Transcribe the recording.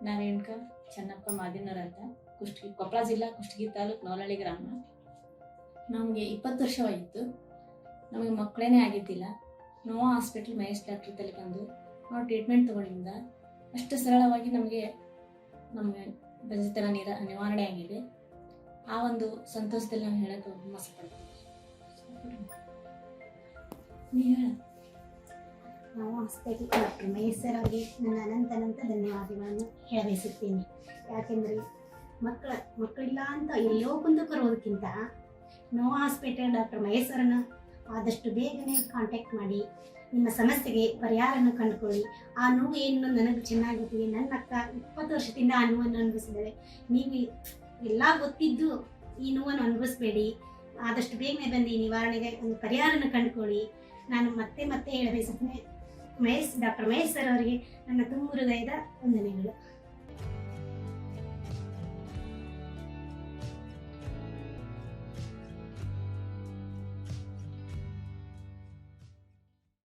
ನಾನು ರೇಣುಕ ಚೆನ್ನಪ್ಪ ಮಾದಿನೂರ್ ಅಂತ ಕೊಪ್ಪಳ ಜಿಲ್ಲಾ ಕುಷ್ಟಗಿ ತಾಲೂಕು ನವಲಹಳ್ಳಿ ಗ್ರಾಮ. ನಮಗೆ 20 ವರ್ಷವಾಗಿತ್ತು. ನಮಗೆ ಮಕ್ಕಳೇನೇ ಆಗಿದ್ದಿಲ್ಲ. ನೋವಾ ಹಾಸ್ಪಿಟಲ್ ಮಹೇಶ್ ಡಾಕ್ಟರ್ ತಲೆ ಬಂದು ನಾವು ಟ್ರೀಟ್ಮೆಂಟ್ ತಗೊಂಡಿಂದ ಅಷ್ಟು ಸರಳವಾಗಿ ನಮ್ಮ ಬಂಜೆತನ ನಿವಾರಣೆ ಆಗಿದೆ. ಆ ಒಂದು ಸಂತೋಷದಲ್ಲಿ ನಾವು ಹೇಳಕ್ಕೆ ಮನಸ್ಸು ನಾವು ಹಾಸ್ಪಿಟಲ್ ಡಾಕ್ಟರ್ ಮಹೇಶ್ ಸರ್ ಅವರಿಗೆ ನನ್ನ ಅನಂತ ಧನ್ಯವಾದಗಳನ್ನು ಹೇಳಬಯಸುತ್ತೇನೆ. ಯಾಕೆಂದರೆ ಮಕ್ಕಳಿಲ್ಲ ಅಂತ ಎಲ್ಲೋ ಕುಂದುಕೊರೋದಕ್ಕಿಂತ ನೋವಾ ಹಾಸ್ಪಿಟಲ್ ಡಾಕ್ಟರ್ ಮಹೇಶ್ ಸರ್ನ ಆದಷ್ಟು ಬೇಗನೆ ಕಾಂಟ್ಯಾಕ್ಟ್ ಮಾಡಿ ನಿಮ್ಮ ಸಮಸ್ಯೆಗೆ ಪರಿಹಾರವನ್ನು ಕಂಡುಕೊಳ್ಳಿ. ಆ ನೋವು ಏನು ನನಗೆ ಚೆನ್ನಾಗಿದ್ದೀವಿ. ನನ್ನ ಅಕ್ಕ 20 ವರ್ಷದಿಂದ ಆ ನೋವನ್ನು ಅನುಭವಿಸಿದ್ದಾರೆ. ನೀವು ಎಲ್ಲ ಗೊತ್ತಿದ್ದು ಈ ನೋವನ್ನು ಅನುಭವಿಸಬೇಡಿ. ಆದಷ್ಟು ಬೇಗನೆ ಬಂದು ಈ ನಿವಾರಣೆಗೆ ಒಂದು ಪರಿಹಾರವನ್ನು ಕಂಡುಕೊಳ್ಳಿ. ನಾನು ಮತ್ತೆ ಹೇಳಬಯಸುತ್ತೇನೆ, ಡಾಕ್ಟರ್ ಮಹೇಶ್ ಸರ್ ಅವರಿಗೆ ನನ್ನ ತುಂಬ ಹೃದಯದ ವಂದನೆಗಳು.